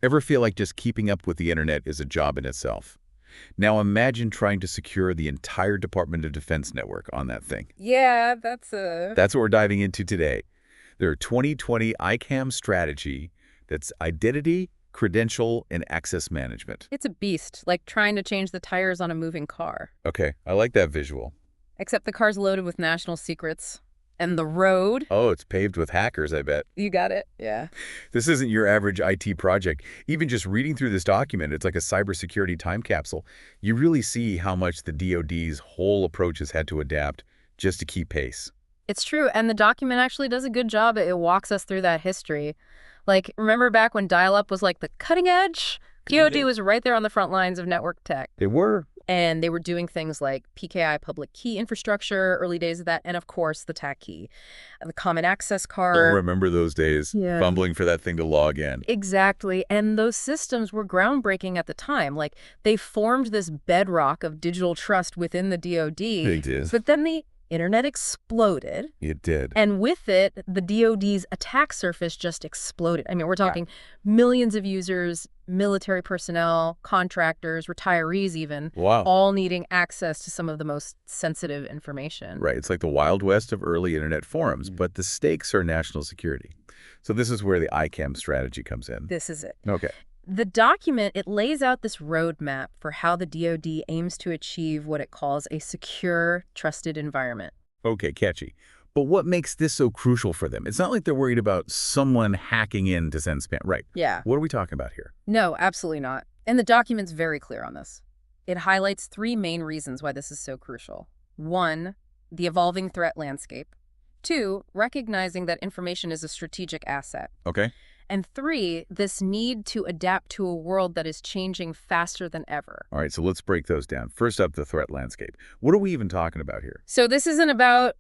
Ever feel like just keeping up with the internet is a job in itself? Now imagine trying to secure the entire Department of Defense network on that thing. Yeah, that's a... That's what we're diving into today. Their 2020 ICAM strategy that's identity, credential, and access management. It's a beast, like trying to change the tires on a moving car. Okay, I like that visual. Except the car's loaded with national secrets. And the road... Oh, it's paved with hackers, I bet. You got it, yeah. This isn't your average IT project. Even just reading through this document, it's like a cybersecurity time capsule. You really see how much the DoD's whole approach has had to adapt just to keep pace. It's true, and the document actually does a good job. It walks us through that history. Like, remember back when dial-up was like the cutting edge? DoD was right there on the front lines of network tech. They were. And they were doing things like PKI public key infrastructure, early days of that, and of course the TAC key, the common access card. I remember those days, Yeah. fumbling for that thing to log in. Exactly, and those systems were groundbreaking at the time. Like, they formed this bedrock of digital trust within the DoD. It did. But then the internet exploded. It did. And with it, the DoD's attack surface just exploded. I mean, we're talking millions of users, military personnel, contractors, retirees even, Wow. all needing access to some of the most sensitive information. Right. It's like the Wild West of early internet forums, but the stakes are national security. So this is where the ICAM strategy comes in. This is it. Okay. The document, it lays out this roadmap for how the DoD aims to achieve what it calls a secure, trusted environment. Okay, catchy. But what makes this so crucial for them? It's not like they're worried about someone hacking in to send spam. Right. Yeah. What are we talking about here? No, absolutely not. And the document's very clear on this. It highlights three main reasons why this is so crucial. One, the evolving threat landscape. Two, recognizing that information is a strategic asset. Okay. And three, this need to adapt to a world that is changing faster than ever. All right, so let's break those down. First up, the threat landscape. What are we even talking about here? So this isn't about,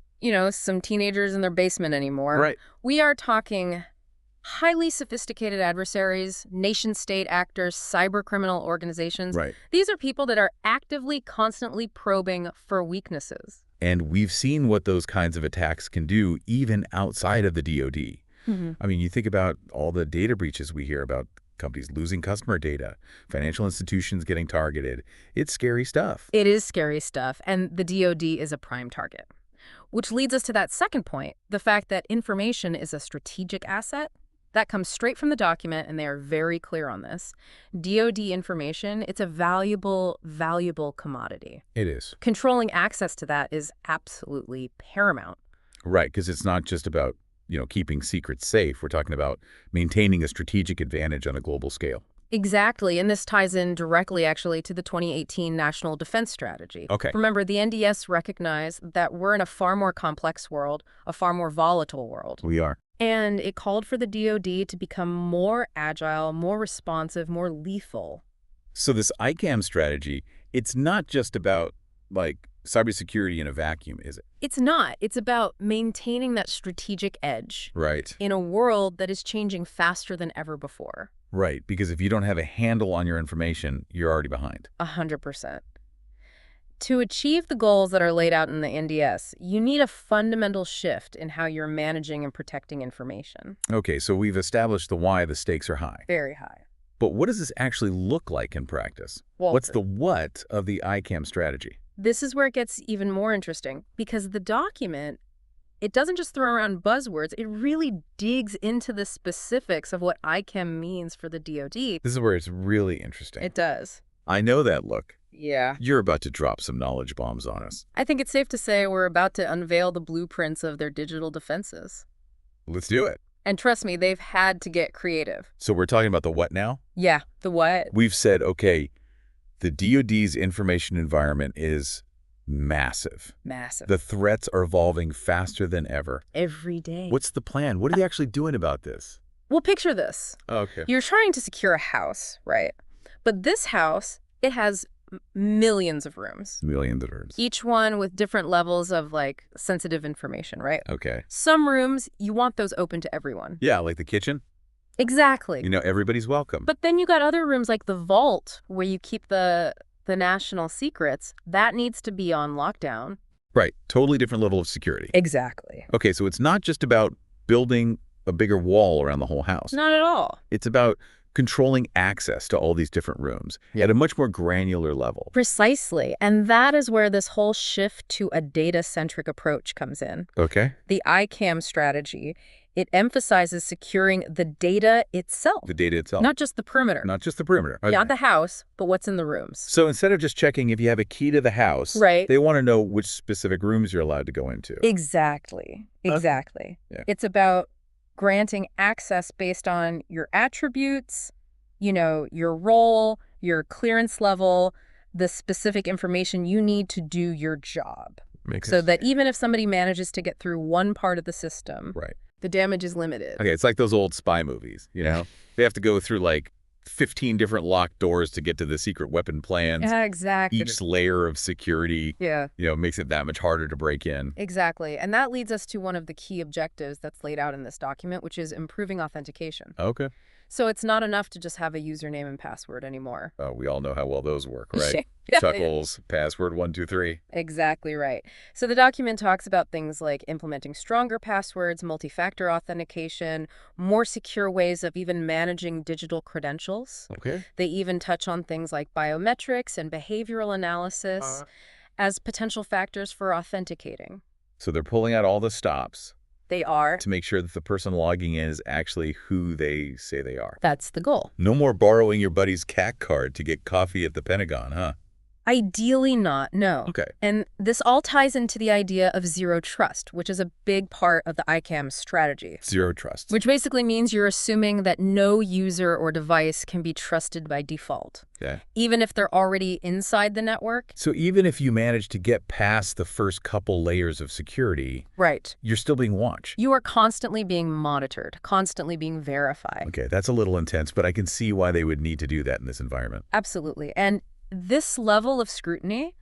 some teenagers in their basement anymore. Right. We are talking highly sophisticated adversaries, nation-state actors, cyber-criminal organizations. Right. These are people that are actively, constantly probing for weaknesses. And we've seen what those kinds of attacks can do even outside of the DoD. I mean, you think about all the data breaches we hear about, companies losing customer data, financial institutions getting targeted. It's scary stuff. It is scary stuff, and the DoD is a prime target. Which leads us to that second point, the fact that information is a strategic asset. That comes straight from the document, and they are very clear on this. DoD information, it's a valuable, valuable commodity. It is. Controlling access to that is absolutely paramount. Right, because it's not just about keeping secrets safe. We're talking about maintaining a strategic advantage on a global scale. Exactly, and this ties in directly, actually, to the 2018 National Defense Strategy. Okay. Remember, the NDS recognized that we're in a far more complex world, a far more volatile world. We are. And it called for the DoD to become more agile, more responsive, more lethal. So this ICAM strategy, it's not just about, cybersecurity in a vacuum, is it? It's not. It's about maintaining that strategic edge. Right. In a world that is changing faster than ever before. Right, because if you don't have a handle on your information, you're already behind. 100%. To achieve the goals that are laid out in the NDS, you need a fundamental shift in how you're managing and protecting information. Okay, so we've established the why the stakes are high. Very high. But what does this actually look like in practice? Walter. What's the what of the ICAM strategy? This is where it gets even more interesting, because the document, it doesn't just throw around buzzwords, it really digs into the specifics of what ICAM means for the DoD. This is where it's really interesting. It does. I know that look. Yeah. You're about to drop some knowledge bombs on us. I think it's safe to say we're about to unveil the blueprints of their digital defenses. Let's do it. And trust me, they've had to get creative. So we're talking about the what now? Yeah, the what? We've said, okay, the DoD's information environment is massive. Massive. The threats are evolving faster than ever. Every day. What's the plan? What are they actually doing about this? Well, picture this. Okay. You're trying to secure a house, right? But this house, it has millions of rooms. Millions of rooms. Each one with different levels of, sensitive information, right? Okay. Some rooms, you want those open to everyone. Yeah, like the kitchen. Exactly. Everybody's welcome. But then you got other rooms like the vault, where you keep the national secrets. That needs to be on lockdown. Right. Totally different level of security. Exactly. Okay, so it's not just about building a bigger wall around the whole house. Not at all. It's about controlling access to all these different rooms at a much more granular level. Precisely. And that is where this whole shift to a data-centric approach comes in. Okay. The ICAM strategy, it emphasizes securing the data itself. The data itself. Not just the perimeter. Not just the perimeter. Not the house, but what's in the rooms. So instead of just checking if you have a key to the house, they want to know which specific rooms you're allowed to go into. Exactly. Exactly. Yeah. It's about granting access based on your attributes, your role, your clearance level, the specific information you need to do your job. So that even if somebody manages to get through one part of the system, the damage is limited. Okay, it's like those old spy movies, They have to go through like 15 different locked doors to get to the secret weapon plans. Yeah, exactly. Each layer of security, makes it that much harder to break in. Exactly. And that leads us to one of the key objectives that's laid out in this document, which is improving authentication. Okay. So it's not enough to just have a username and password anymore. We all know how well those work, right? Tuckles, password 123. Exactly right. So the document talks about things like implementing stronger passwords, multi-factor authentication, more secure ways of even managing digital credentials. Okay. They even touch on things like biometrics and behavioral analysis as potential factors for authenticating. So they're pulling out all the stops. They are. To make sure that the person logging in is actually who they say they are. That's the goal. No more borrowing your buddy's CAC card to get coffee at the Pentagon, huh? Ideally not, no. Okay. And this all ties into the idea of zero trust, which is a big part of the ICAM strategy. Zero trust. Which basically means you're assuming that no user or device can be trusted by default. Yeah. Even if they're already inside the network. So even if you manage to get past the first couple layers of security, you're still being watched. You are constantly being monitored, constantly being verified. Okay, that's a little intense, but I can see why they would need to do that in this environment. Absolutely. And this level of scrutiny,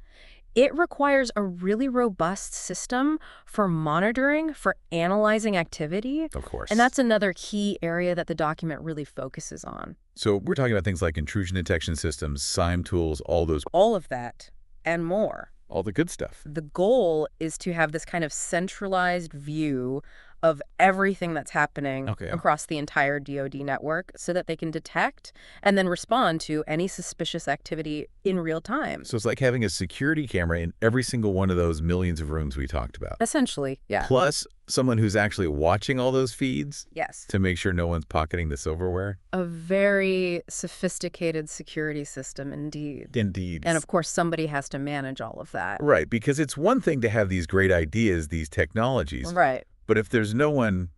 it requires a really robust system for monitoring, for analyzing activity. Of course. And that's another key area that the document really focuses on. So we're talking about things like intrusion detection systems, SIEM tools, all those. All of that and more. All the good stuff. The goal is to have this kind of centralized view of everything that's happening across the entire DoD network so that they can detect and then respond to any suspicious activity in real time. So it's like having a security camera in every single one of those millions of rooms we talked about. Essentially, yeah. Plus someone who's actually watching all those feeds. Yes. To make sure no one's pocketing the silverware. A very sophisticated security system indeed. Indeed. And of course, somebody has to manage all of that. Right, because it's one thing to have these great ideas, these technologies. Right. But if there's no one,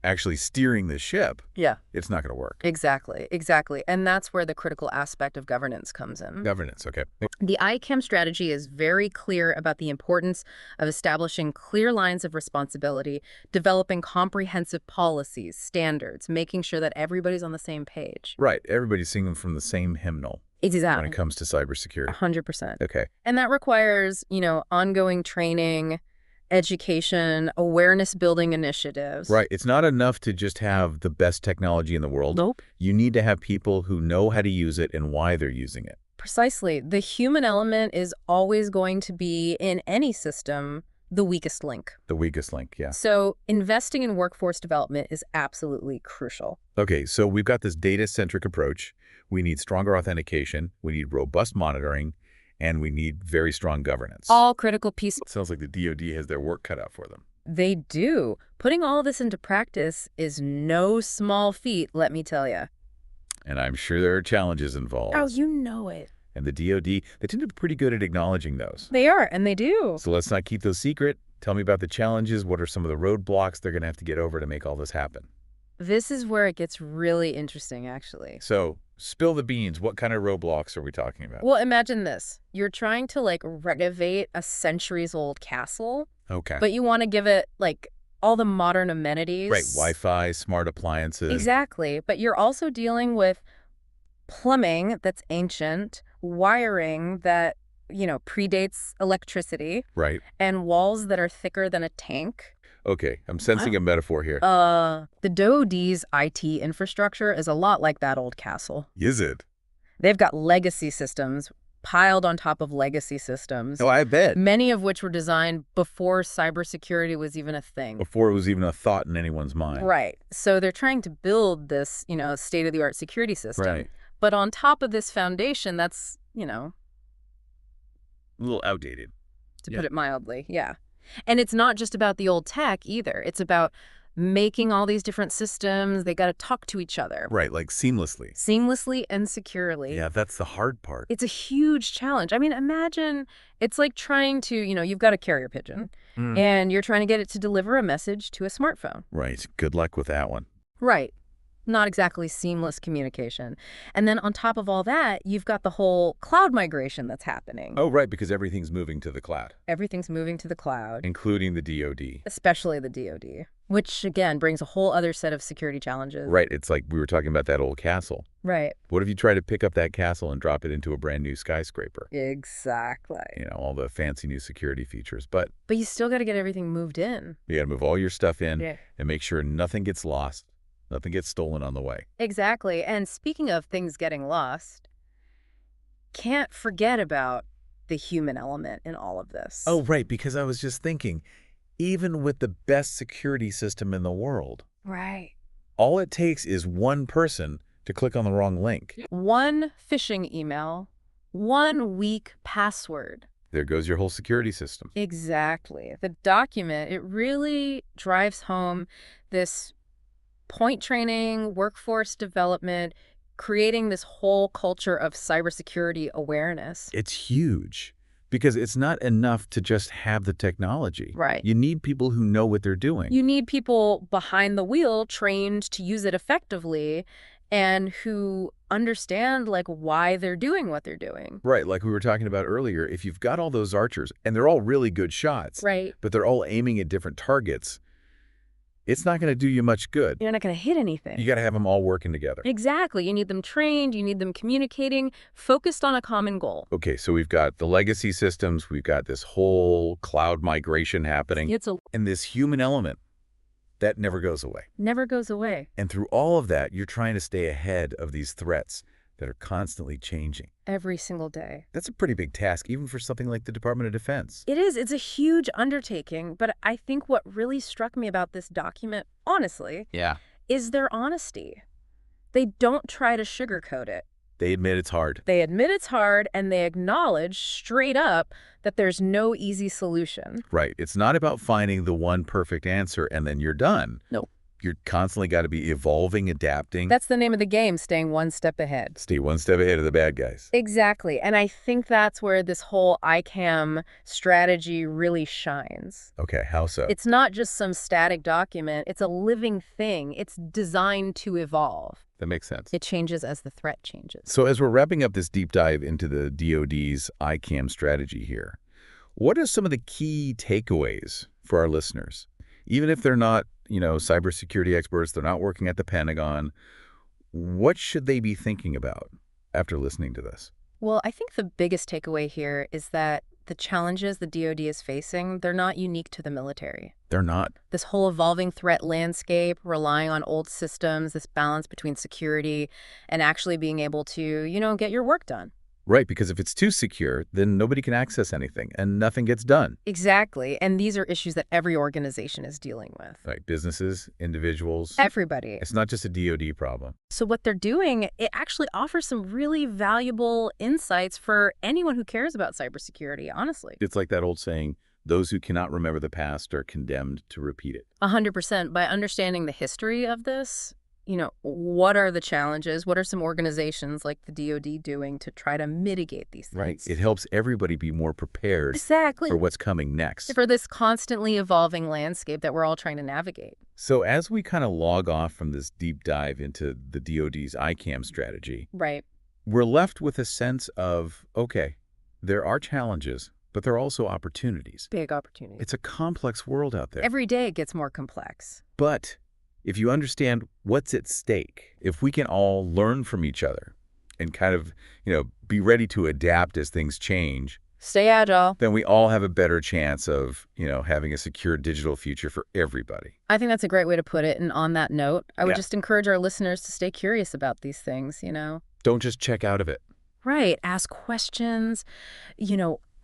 actually steering the ship, it's not going to work. Exactly, exactly. And that's where the critical aspect of governance comes in. Governance, okay. The ICAM strategy is very clear about the importance of establishing clear lines of responsibility, developing comprehensive policies, standards, making sure that everybody's on the same page. Right, everybody's singing from the same hymnal. Exactly. When it comes to cybersecurity. 100%. Okay. And that requires, ongoing training, education, awareness-building initiatives. Right. It's not enough to just have the best technology in the world. Nope. You need to have people who know how to use it and why they're using it. Precisely. The human element is always going to be, in any system, the weakest link. The weakest link, yeah. So investing in workforce development is absolutely crucial. Okay, so we've got this data-centric approach. We need stronger authentication. We need robust monitoring. And we need very strong governance. All critical pieces. Sounds like the DoD has their work cut out for them. They do. Putting all this into practice is no small feat, let me tell you. And I'm sure there are challenges involved. Oh, you know it. And the DoD, they tend to be pretty good at acknowledging those. They are, and they do. So let's not keep those secret. Tell me about the challenges. What are some of the roadblocks they're going to have to get over to make all this happen? This is where it gets really interesting, actually. So spill the beans. What kind of roadblocks are we talking about? Well, imagine this. You're trying to, renovate a centuries-old castle. Okay. But you want to give it, all the modern amenities. Right. Wi-Fi, smart appliances. Exactly. But you're also dealing with plumbing that's ancient, wiring that, predates electricity. Right. And walls that are thicker than a tank. Okay, I'm sensing a metaphor here. The DoD's IT infrastructure is a lot like that old castle. Is it? They've got legacy systems piled on top of legacy systems, Oh, I bet. many of which were designed before cybersecurity was even a thing. Before it was even a thought in anyone's mind. Right. So they're trying to build this, state-of-the-art security system. Right. But on top of this foundation, that's, A little outdated. to Yeah. put it mildly, yeah. And it's not just about the old tech either. It's about making all these different systems. They got to talk to each other. Right, like seamlessly. Seamlessly and securely. Yeah, that's the hard part. It's a huge challenge. I mean, imagine it's like trying to, you've got a carrier pigeon and you're trying to get it to deliver a message to a smartphone. Right. Good luck with that one. Right. Not exactly seamless communication. And then on top of all that, you've got the whole cloud migration that's happening. Oh, right, because everything's moving to the cloud, Everything's moving to the cloud, including the DoD. especially the DoD, which again brings a whole other set of security challenges. Right, it's like we were talking about that old castle. Right. What if you try to pick up that castle and drop it into a brand new skyscraper? Exactly. All the fancy new security features. But But you still got to get everything moved in. you got to move all your stuff in Yeah. and make sure nothing gets lost, nothing gets stolen on the way. Exactly. And speaking of things getting lost, can't forget about the human element in all of this. Oh, right, because I was just thinking, even with the best security system in the world, right. all it takes is one person to click on the wrong link. One phishing email, one weak password. There goes your whole security system. Exactly. The document, it really drives home this point training, workforce development, creating this whole culture of cybersecurity awareness. It's huge because it's not enough to just have the technology. Right. You need people who know what they're doing. You need people behind the wheel trained to use it effectively and who understand why they're doing what they're doing. Right, like we were talking about earlier, if you've got all those archers and they're all really good shots, Right. but they're all aiming at different targets, it's not going to do you much good. You're not going to hit anything. You got to have them all working together. Exactly. You need them trained, you need them communicating, focused on a common goal. Okay, so we've got the legacy systems, we've got this whole cloud migration happening, and this human element that never goes away. Never goes away. And through all of that, you're trying to stay ahead of these threats that are constantly changing. Every single day. That's a pretty big task, even for something like the Department of Defense. It is. It's a huge undertaking, but I think what really struck me about this document, honestly, is their honesty. They don't try to sugarcoat it. They admit it's hard. They admit it's hard, and they acknowledge straight up that there's no easy solution. Right. It's not about finding the one perfect answer and then you're done. No. You're constantly got to be evolving, adapting. That's the name of the game, staying one step ahead. Stay one step ahead of the bad guys. Exactly. And I think that's where this whole ICAM strategy really shines. Okay, how so? It's not just some static document. It's a living thing. It's designed to evolve. That makes sense. It changes as the threat changes. So as we're wrapping up this deep dive into the DoD's ICAM strategy here, what are some of the key takeaways for our listeners? Even if they're not, cybersecurity experts, they're not working at the Pentagon, what should they be thinking about after listening to this? Well, I think the biggest takeaway here is that the challenges the DoD is facing, they're not unique to the military. They're not. This whole evolving threat landscape, relying on old systems, this balance between security and actually being able to, get your work done. Right, because if it's too secure, then nobody can access anything and nothing gets done. Exactly. And these are issues that every organization is dealing with. Right, businesses, individuals. Everybody. It's not just a DoD problem. So what they're doing, it actually offers some really valuable insights for anyone who cares about cybersecurity, honestly. It's like that old saying, those who cannot remember the past are condemned to repeat it. 100%. By understanding the history of this, what are the challenges? What are some organizations like the DoD doing to try to mitigate these things? Right. It helps everybody be more prepared Exactly. for what's coming next. For this constantly evolving landscape that we're all trying to navigate. So as we kind of log off from this deep dive into the DoD's ICAM strategy, Right. we're left with a sense of, okay, there are challenges, but there are also opportunities. Big opportunity. It's a complex world out there. Every day it gets more complex. But if you understand what's at stake, if we can all learn from each other and kind of, be ready to adapt as things change, Stay agile. then we all have a better chance of, having a secure digital future for everybody. I think that's a great way to put it. And on that note, I would Yeah. just encourage our listeners to stay curious about these things, Don't just check out of it. Right. Ask questions,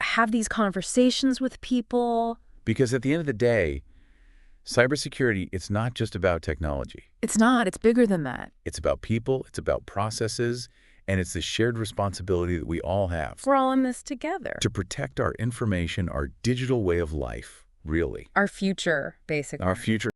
have these conversations with people. Because at the end of the day, cybersecurity, it's not just about technology. It's not. It's bigger than that. It's about people, it's about processes, and it's the shared responsibility that we all have We're all in this together. to protect our information, our digital way of life, really. Our future, basically. Our future.